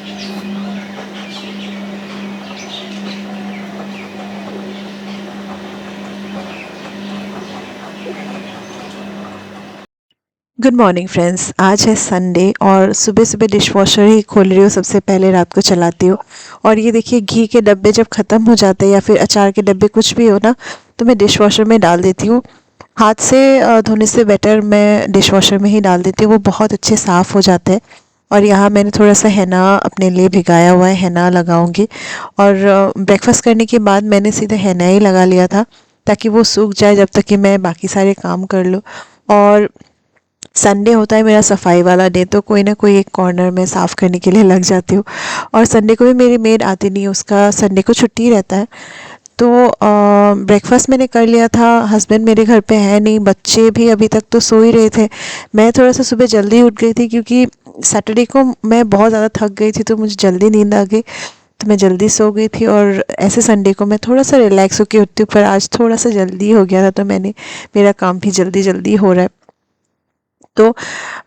Good morning friends. आज है Sunday और सुबह सुबह डिश वॉशर ही खोल रही हूँ, सबसे पहले रात को चलाती हूँ। और ये देखिए, घी के डब्बे जब ख़त्म हो जाते हैं या फिर अचार के डब्बे कुछ भी हो ना, तो मैं डिश वॉशर में डाल देती हूँ। हाथ से धोने से बेटर मैं डिश वॉशर में ही डाल देती हूँ, वो बहुत अच्छे साफ़ हो जाते हैं। और यहाँ मैंने थोड़ा सा हेना अपने लिए भिगाया हुआ है, हेना लगाऊंगी। और ब्रेकफास्ट करने के बाद मैंने सीधे हेना ही लगा लिया था, ताकि वो सूख जाए जब तक कि मैं बाकी सारे काम कर लूँ। और संडे होता है मेरा सफाई वाला डे, तो कोई ना कोई एक कॉर्नर में साफ़ करने के लिए लग जाती हूँ। और संडे को भी मेरी मेड आती नहीं है, उसका संडे को छुट्टी रहता है। तो ब्रेकफास्ट मैंने कर लिया था। हस्बैंड मेरे घर पे है नहीं, बच्चे भी अभी तक तो सो ही रहे थे। मैं थोड़ा सा सुबह जल्दी उठ गई थी, क्योंकि सैटरडे को मैं बहुत ज़्यादा थक गई थी, तो मुझे जल्दी नींद आ गई, तो मैं जल्दी सो गई थी। और ऐसे संडे को मैं थोड़ा सा रिलैक्स होकर उठती हूँ, पर आज थोड़ा सा जल्दी हो गया था, तो मेरा काम भी जल्दी जल्दी हो रहा है। तो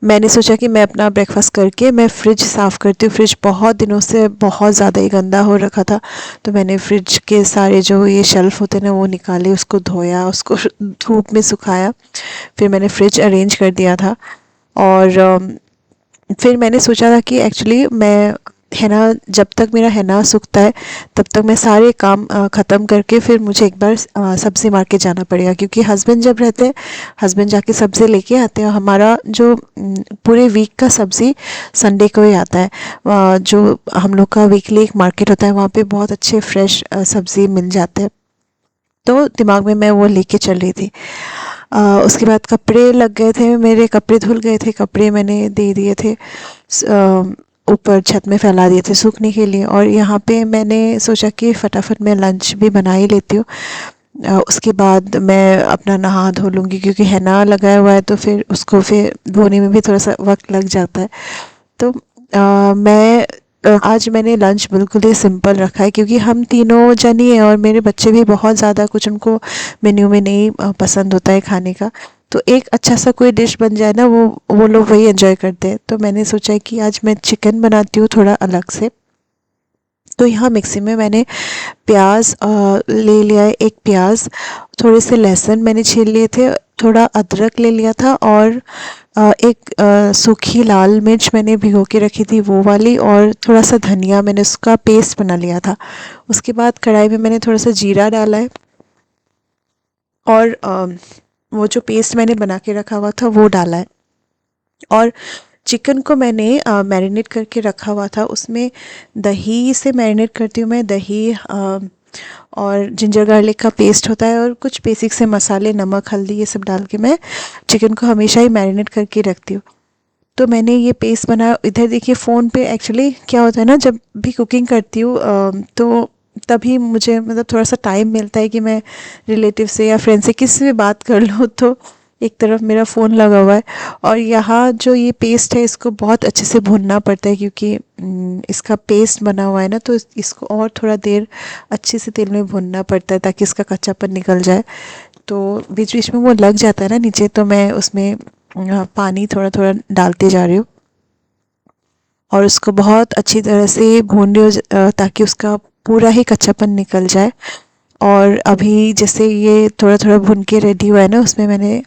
मैंने सोचा कि मैं अपना ब्रेकफास्ट करके मैं फ्रिज साफ़ करती हूँ। फ्रिज बहुत दिनों से बहुत ज़्यादा ही गंदा हो रखा था, तो मैंने फ्रिज के सारे जो ये शेल्फ़ होते हैं ना, वो निकाले, उसको धोया, उसको धूप में सुखाया। फिर मैंने फ्रिज अरेंज कर दिया था। और फिर मैंने सोचा था कि एक्चुअली मैं हेना, जब तक मेरा हेना सूखता है तब तक मैं सारे काम ख़त्म करके फिर मुझे एक बार सब्ज़ी मार्केट जाना पड़ेगा, क्योंकि हस्बैंड जब रहते हैं, हस्बैंड जाके सब्ज़ी लेके आते हैं। हमारा जो पूरे वीक का सब्ज़ी संडे को ही आता है। जो हम लोग का वीकली एक मार्केट होता है, वहाँ पे बहुत अच्छे फ्रेश सब्ज़ी मिल जाते हैं। तो दिमाग में मैं वो लेके चल रही थी। उसके बाद कपड़े लग गए थे, मेरे कपड़े धुल गए थे, कपड़े मैंने दे दिए थे, ऊपर छत में फैला दिए थे सूखने के लिए। और यहाँ पे मैंने सोचा कि फटाफट मैं लंच भी बना ही लेती हूँ। उसके बाद मैं अपना नहा धो लूँगी, क्योंकि हेना लगाया हुआ है, तो फिर उसको फिर धोने में भी थोड़ा सा वक्त लग जाता है। तो आज मैंने लंच बिल्कुल ही सिंपल रखा है, क्योंकि हम तीनों जन ही हैं और मेरे बच्चे भी बहुत ज़्यादा कुछ उनको मेन्यू में नहीं पसंद होता है खाने का। तो एक अच्छा सा कोई डिश बन जाए ना, वो लोग वही एंजॉय करते हैं। तो मैंने सोचा है कि आज मैं चिकन बनाती हूँ थोड़ा अलग से। तो यहाँ मिक्सी में मैंने प्याज ले लिया है, एक प्याज, थोड़े से लहसुन मैंने छील लिए थे, थोड़ा अदरक ले लिया था, और एक सूखी लाल मिर्च मैंने भिगो के रखी थी वो वाली, और थोड़ा सा धनिया मैंने उसका पेस्ट बना लिया था। उसके बाद कढ़ाई में मैंने थोड़ा सा जीरा डाला है, और वो जो पेस्ट मैंने बना के रखा हुआ था वो डाला है। और चिकन को मैंने मैरिनेट करके रखा हुआ था, उसमें दही से मैरिनेट करती हूँ मैं। दही और जिंजर गार्लिक का पेस्ट होता है, और कुछ बेसिक से मसाले, नमक, हल्दी, ये सब डाल के मैं चिकन को हमेशा ही मैरिनेट करके रखती हूँ। तो मैंने ये पेस्ट बनाया। इधर देखिए, फ़ोन पे एक्चुअली क्या होता है ना, जब भी कुकिंग करती हूँ तो तभी मुझे मतलब थोड़ा सा टाइम मिलता है कि मैं रिलेटिव से या फ्रेंड से किसी से भी बात कर लूँ, तो एक तरफ मेरा फ़ोन लगा हुआ है। और यहाँ जो ये पेस्ट है, इसको बहुत अच्छे से भूनना पड़ता है, क्योंकि इसका पेस्ट बना हुआ है ना, तो इसको और थोड़ा देर अच्छे से तेल में भूनना पड़ता है, ताकि इसका कच्चापन निकल जाए। तो बीच बीच में वो लग जाता है ना नीचे, तो मैं उसमें पानी थोड़ा थोड़ा डालते जा रही हूँ, और उसको बहुत अच्छी तरह से भून रही हूँ, ताकि उसका पूरा ही कच्चापन निकल जाए। और अभी जैसे ये थोड़ा थोड़ा भुन के रेडी हुआ है ना, उसमें मैंने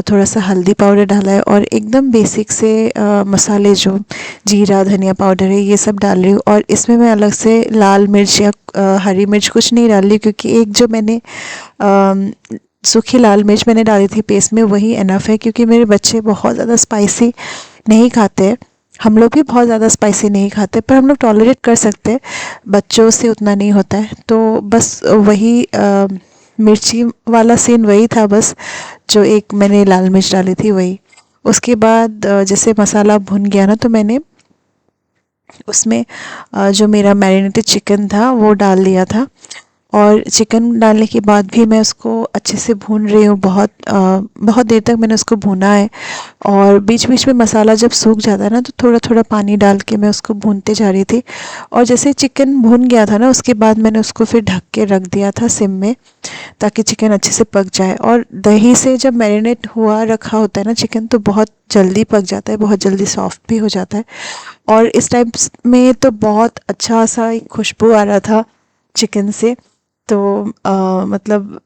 थोड़ा सा हल्दी पाउडर डाला है, और एकदम बेसिक से मसाले, जो जीरा धनिया पाउडर है, ये सब डाल रही हूँ। और इसमें मैं अलग से लाल मिर्च या हरी मिर्च कुछ नहीं डाल रही, क्योंकि एक जो मैंने सूखी लाल मिर्च मैंने डाली थी पेस्ट में, वही इनफ है, क्योंकि मेरे बच्चे बहुत ज़्यादा स्पाइसी नहीं खाते हैं। हम लोग भी बहुत ज़्यादा स्पाइसी नहीं खाते, पर हम लोग टॉलरेट कर सकते हैं, बच्चों से उतना नहीं होता है। तो बस वही मिर्ची वाला सीन वही था, बस जो एक मैंने लाल मिर्च डाली थी वही। उसके बाद जैसे मसाला भुन गया ना, तो मैंने उसमें जो मेरा मैरिनेटेड चिकन था वो डाल दिया था। और चिकन डालने के बाद भी मैं उसको अच्छे से भून रही हूँ। बहुत देर तक मैंने उसको भूना है। और बीच बीच में मसाला जब सूख जाता है ना, तो थोड़ा थोड़ा पानी डाल के मैं उसको भूनते जा रही थी। और जैसे चिकन भून गया था ना, उसके बाद मैंने उसको फिर ढक के रख दिया था सिम में, ताकि चिकन अच्छे से पक जाए। और दही से जब मैरिनेट हुआ रखा होता है ना चिकन, तो बहुत जल्दी पक जाता है, बहुत जल्दी सॉफ्ट भी हो जाता है। और इस टाइम में तो बहुत अच्छा सा एक खुशबू आ रहा था चिकन से। तो मतलब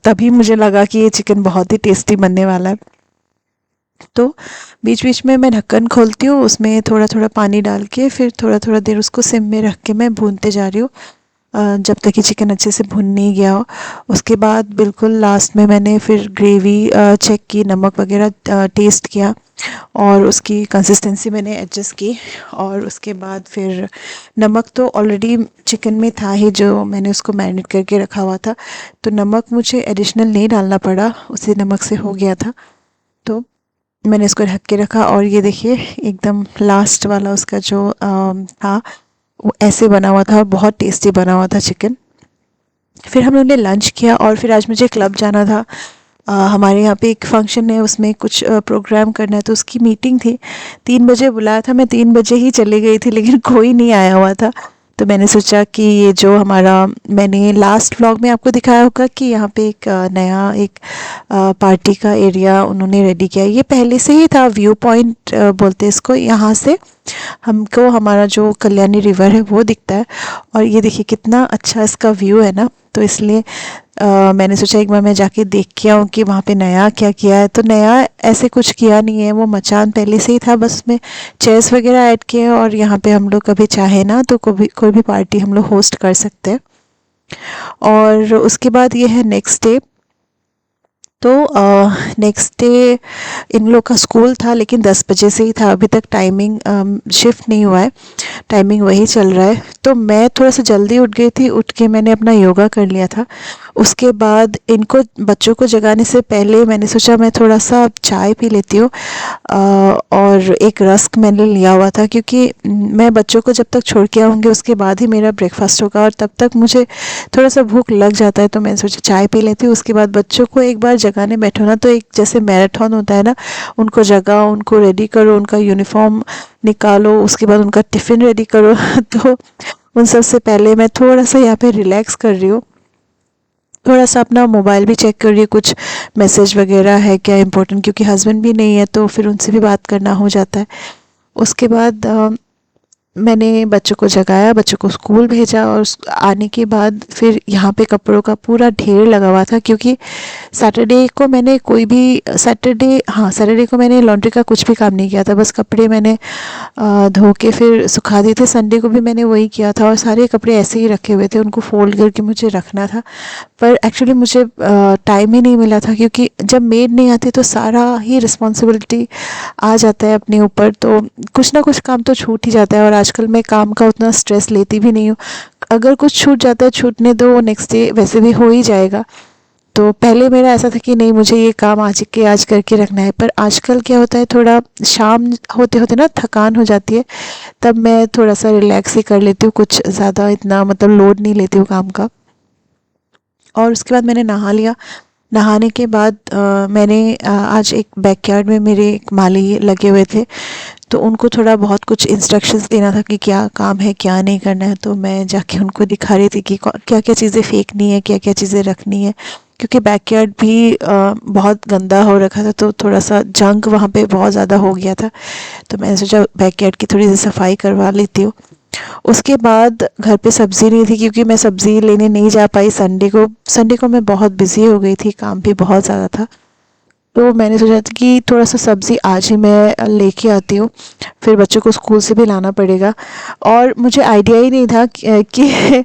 तभी मुझे लगा कि ये चिकन बहुत ही टेस्टी बनने वाला है। तो बीच बीच में मैं ढक्कन खोलती हूँ, उसमें थोड़ा थोड़ा पानी डाल के फिर थोड़ा थोड़ा देर उसको सिम में रख के मैं भूनते जा रही हूँ, जब तक कि चिकन अच्छे से भुन नहीं गया हो। उसके बाद बिल्कुल लास्ट में मैंने फिर ग्रेवी चेक की, नमक वगैरह टेस्ट किया, और उसकी कंसिस्टेंसी मैंने एडजस्ट की। और उसके बाद फिर नमक तो ऑलरेडी चिकन में था ही, जो मैंने उसको मैरिनेट करके रखा हुआ था, तो नमक मुझे एडिशनल नहीं डालना पड़ा, उसी नमक से हो गया था। तो मैंने इसको ढक के रखा, और ये देखिए एकदम लास्ट वाला उसका जो था, वो ऐसे बना हुआ था और बहुत टेस्टी बना हुआ था चिकन। फिर हम लोगों ने लंच किया, और फिर आज मुझे क्लब जाना था। हमारे यहाँ पे एक फंक्शन है, उसमें कुछ प्रोग्राम करना है, तो उसकी मीटिंग थी। 3 बजे बुलाया था, मैं 3 बजे ही चली गई थी, लेकिन कोई नहीं आया हुआ था। तो मैंने सोचा कि ये जो हमारा, मैंने लास्ट व्लॉग में आपको दिखाया होगा कि यहाँ पे एक नया एक पार्टी का एरिया उन्होंने रेडी किया है। ये पहले से ही था, व्यू पॉइंट बोलते हैं इसको। यहाँ से हमको हमारा जो कल्याणी रिवर है वो दिखता है, और ये देखिए कितना अच्छा इसका व्यू है ना। तो इसलिए मैंने सोचा एक बार मैं जाके देख के आऊँ कि वहाँ पे नया क्या किया है। तो नया ऐसे कुछ किया नहीं है, वो मचान पहले से ही था, बस उसमें चेयर्स वगैरह ऐड किए हैं, और यहाँ पे हम लोग कभी चाहे ना तो कोई भी पार्टी हम लोग होस्ट कर सकते हैं। और उसके बाद ये है नेक्स्ट डे। तो नेक्स्ट डे इन लोग का स्कूल था, लेकिन 10 बजे से ही था, अभी तक टाइमिंग शिफ्ट नहीं हुआ है, टाइमिंग वही चल रहा है। तो मैं थोड़ा सा जल्दी उठ गई थी, उठ के मैंने अपना योगा कर लिया था। उसके बाद इनको, बच्चों को जगाने से पहले मैंने सोचा मैं थोड़ा सा चाय पी लेती हूँ। और एक रस्क मैंने लिया हुआ था, क्योंकि मैं बच्चों को जब तक छोड़ के आऊँगी उसके बाद ही मेरा ब्रेकफास्ट होगा, और तब तक मुझे थोड़ा सा भूख लग जाता है। तो मैंने सोचा चाय पी लेती हूँ। उसके बाद बच्चों को एक बार जगाने बैठो ना, तो एक जैसे मैराथन होता है ना, उनको जगाओ, उनको रेडी करो, उनका यूनिफॉर्म निकालो, उसके बाद उनका टिफ़िन रेडी करो। तो उन सब से पहले मैं थोड़ा सा यहाँ पे रिलैक्स कर रही हूँ, थोड़ा सा अपना मोबाइल भी चेक कर रही हूँ, कुछ मैसेज वगैरह है क्या इम्पोर्टेंट, क्योंकि हस्बैंड भी नहीं है तो फिर उनसे भी बात करना हो जाता है। उसके बाद मैंने बच्चों को जगाया, बच्चों को स्कूल भेजा, और आने के बाद फिर यहाँ पे कपड़ों का पूरा ढेर लगा हुआ था, क्योंकि सैटरडे को मैंने कोई भी सैटरडे को मैंने लॉन्ड्री का कुछ भी काम नहीं किया था, बस कपड़े मैंने धो के फिर सुखा दिए थे। संडे को भी मैंने वही किया था, और सारे कपड़े ऐसे ही रखे हुए थे, उनको फ़ोल्ड करके मुझे रखना था। पर एक्चुअली मुझे टाइम ही नहीं मिला था, क्योंकि जब मेड नहीं आती तो सारा ही रिस्पॉन्सिबिलिटी आ जाता है अपने ऊपर, तो कुछ ना कुछ काम तो छूट ही जाता है। और आजकल मैं काम का उतना स्ट्रेस लेती भी नहीं हूँ, अगर कुछ छूट जाता है छूटने दो, नेक्स्ट डे वैसे भी हो ही जाएगा। तो पहले मेरा ऐसा था कि नहीं, मुझे ये काम आज करके रखना है। पर आजकल क्या होता है, थोड़ा शाम होते होते ना थकान हो जाती है, तब मैं थोड़ा सा रिलैक्स ही कर लेती हूँ, कुछ ज़्यादा इतना मतलब लोड नहीं लेती हूँ काम का। और उसके बाद मैंने नहा लिया। नहाने के बाद मैंने आज एक बैकयार्ड में मेरे एक माली लगे हुए थे, तो उनको थोड़ा बहुत कुछ इंस्ट्रक्शंस देना था कि क्या काम है, क्या नहीं करना है। तो मैं जाके उनको दिखा रही थी कि क्या क्या चीज़ें फेंकनी है, क्या क्या चीज़ें रखनी है, क्योंकि बैकयार्ड भी बहुत गंदा हो रखा था, तो थोड़ा सा जंक वहाँ पे बहुत ज़्यादा हो गया था। तो मैंने सोचा बैकयार्ड की थोड़ी सी सफाई करवा लेती हूँ। उसके बाद घर पे सब्ज़ी नहीं थी, क्योंकि मैं सब्ज़ी लेने नहीं जा पाई संडे को मैं बहुत बिज़ी हो गई थी, काम भी बहुत ज़्यादा था। तो मैंने सोचा था कि थोड़ा सा सब्ज़ी आज ही मैं लेके आती हूँ, फिर बच्चों को स्कूल से भी लाना पड़ेगा। और मुझे आइडिया ही नहीं था कि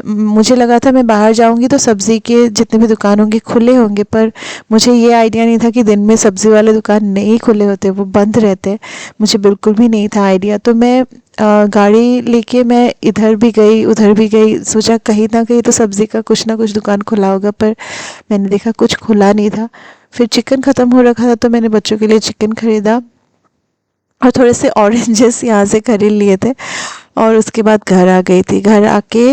मुझे लगा था मैं बाहर जाऊँगी तो सब्ज़ी के जितने भी दुकान होंगे खुले होंगे, पर मुझे ये आइडिया नहीं था कि दिन में सब्ज़ी वाले दुकान नहीं खुले होते, वो बंद रहते हैं। मुझे बिल्कुल भी नहीं था आइडिया। तो मैं गाड़ी लेके मैं इधर भी गई उधर भी गई, सोचा कहीं ना कहीं तो सब्ज़ी का कुछ ना कुछ दुकान खुला होगा, पर मैंने देखा कुछ खुला नहीं था। फिर चिकन ख़त्म हो रखा था, तो मैंने बच्चों के लिए चिकन ख़रीदा, और थोड़े से ऑरेंजेस यहाँ से खरीद लिए थे। और उसके बाद घर आ गई थी। घर आके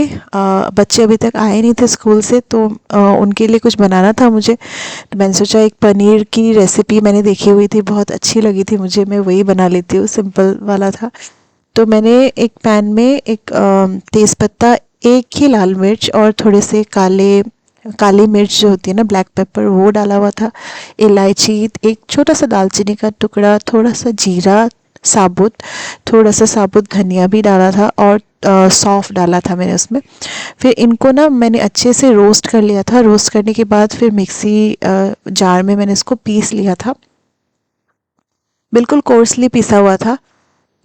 बच्चे अभी तक आए नहीं थे स्कूल से, तो उनके लिए कुछ बनाना था मुझे। तो मैंने सोचा एक पनीर की रेसिपी मैंने देखी हुई थी, बहुत अच्छी लगी थी मुझे, मैं वही बना लेती हूँ, सिंपल वाला था। तो मैंने एक पैन में एक तेज़पत्ता, एक ही लाल मिर्च और थोड़े से काली मिर्च जो होती है ना, ब्लैक पेपर, वो डाला हुआ था। इलायची, एक छोटा सा दालचीनी का टुकड़ा, थोड़ा सा जीरा साबुत, थोड़ा सा साबुत धनिया भी डाला था, और सौंफ डाला था मैंने उसमें। फिर इनको ना मैंने अच्छे से रोस्ट कर लिया था। रोस्ट करने के बाद फिर मिक्सी जार में मैंने इसको पीस लिया था, बिल्कुल कोर्सली पिसा हुआ था।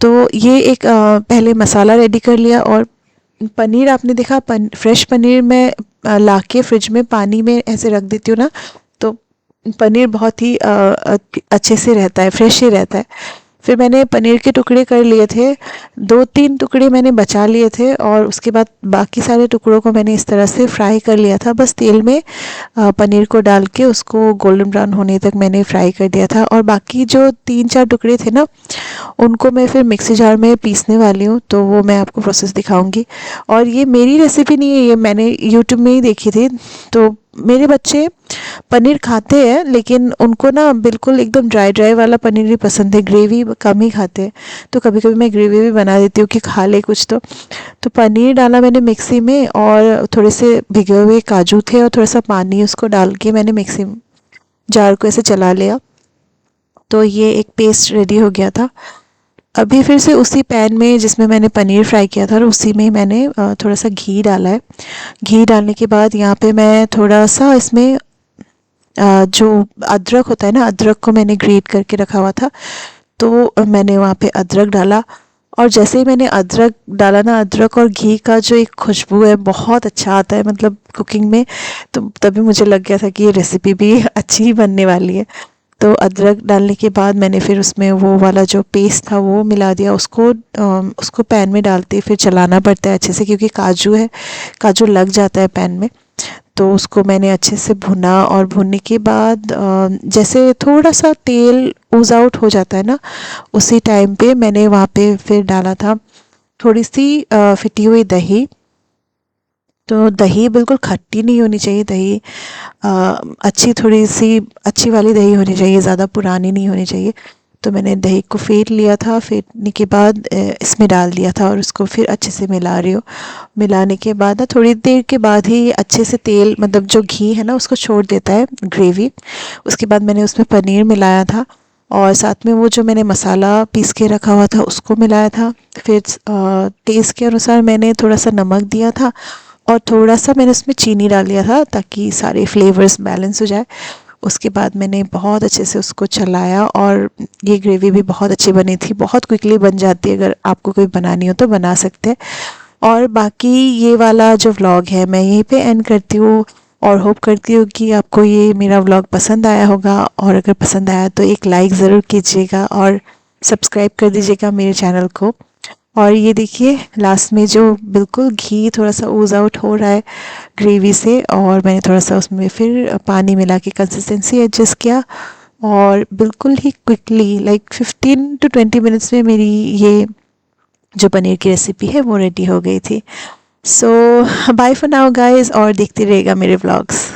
तो ये एक पहले मसाला रेडी कर लिया। और पनीर आपने देखा, फ्रेश पनीर मैं लाके फ्रिज में पानी में ऐसे रख देती हूँ ना, तो पनीर बहुत ही अच्छे से रहता है, फ्रेश ही रहता है। फिर मैंने पनीर के टुकड़े कर लिए थे, 2-3 टुकड़े मैंने बचा लिए थे, और उसके बाद बाकी सारे टुकड़ों को मैंने इस तरह से फ्राई कर लिया था। बस तेल में पनीर को डाल के उसको गोल्डन ब्राउन होने तक मैंने फ्राई कर दिया था। और बाकी जो 3-4 टुकड़े थे ना, उनको मैं फिर मिक्सी जार में पीसने वाली हूँ, तो वो मैं आपको प्रोसेस दिखाऊंगी। और ये मेरी रेसिपी नहीं है, ये मैंने यूट्यूब में ही देखी थी। तो मेरे बच्चे पनीर खाते हैं, लेकिन उनको ना बिल्कुल एकदम ड्राई ड्राई वाला पनीर ही पसंद है, ग्रेवी कम ही खाते हैं। तो कभी कभी मैं ग्रेवी भी बना देती हूँ कि खा ले कुछ तो पनीर डाला मैंने मिक्सी में, और थोड़े से भिगे हुए काजू थे और थोड़ा सा पानी, उसको डाल के मैंने मिक्सी जार को ऐसे चला लिया। तो ये एक पेस्ट रेडी हो गया था। अभी फिर से उसी पैन में जिसमें मैंने पनीर फ्राई किया था, और उसी में मैंने थोड़ा सा घी डाला है। घी डालने के बाद यहाँ पे मैं थोड़ा सा इसमें जो अदरक होता है ना, अदरक को मैंने ग्रेट करके रखा हुआ था, तो मैंने वहाँ पे अदरक डाला। और जैसे ही मैंने अदरक डाला ना, अदरक और घी का जो एक खुशबू है बहुत अच्छा आता है, मतलब कुकिंग में। तो तभी मुझे लग गया था कि ये रेसिपी भी अच्छी ही बनने वाली है। तो अदरक डालने के बाद मैंने फिर उसमें वो वाला जो पेस्ट था वो मिला दिया। उसको पैन में डालते फिर चलाना पड़ता है अच्छे से, क्योंकि काजू है, काजू लग जाता है पैन में। तो उसको मैंने अच्छे से भुना, और भुनने के बाद जैसे थोड़ा सा तेल ऊज़ आउट हो जाता है ना, उसी टाइम पे मैंने वहाँ पे फिर डाला था थोड़ी सी फिटी हुई दही। तो दही बिल्कुल खट्टी नहीं होनी चाहिए, दही अच्छी, थोड़ी सी अच्छी वाली दही होनी चाहिए, ज़्यादा पुरानी नहीं होनी चाहिए। तो मैंने दही को फेंट लिया था, फेंटने के बाद इसमें डाल दिया था, और उसको फिर अच्छे से मिला रही हूँ। मिलाने के बाद ना थोड़ी देर के बाद ही अच्छे से तेल, मतलब जो घी है ना, उसको छोड़ देता है ग्रेवी। उसके बाद मैंने उसमें पनीर मिलाया था, और साथ में वो जो मैंने मसाला पीस के रखा हुआ था उसको मिलाया था। फिर टेस्ट के अनुसार मैंने थोड़ा सा नमक दिया था, और थोड़ा सा मैंने उसमें चीनी डाल दिया था, ताकि सारे फ्लेवर्स बैलेंस हो जाए। उसके बाद मैंने बहुत अच्छे से उसको चलाया, और ये ग्रेवी भी बहुत अच्छी बनी थी, बहुत क्विकली बन जाती है, अगर आपको कोई बनानी हो तो बना सकते हैं। और बाकी ये वाला जो व्लॉग है मैं यहीं पे एंड करती हूँ, और होप करती हूँ कि आपको ये मेरा व्लॉग पसंद आया होगा। और अगर पसंद आया तो एक लाइक ज़रूर कीजिएगा, और सब्सक्राइब कर दीजिएगा मेरे चैनल को। और ये देखिए लास्ट में जो बिल्कुल घी थोड़ा सा ओज़ आउट हो रहा है ग्रेवी से, और मैंने थोड़ा सा उसमें फिर पानी मिला के कंसिस्टेंसी एडजस्ट किया, और बिल्कुल ही क्विकली, लाइक 15 to 20 मिनट्स में मेरी ये जो पनीर की रेसिपी है वो रेडी हो गई थी। सो बाय फॉर नाउ गाइस, और देखते रहिएगा मेरे व्लॉग्स।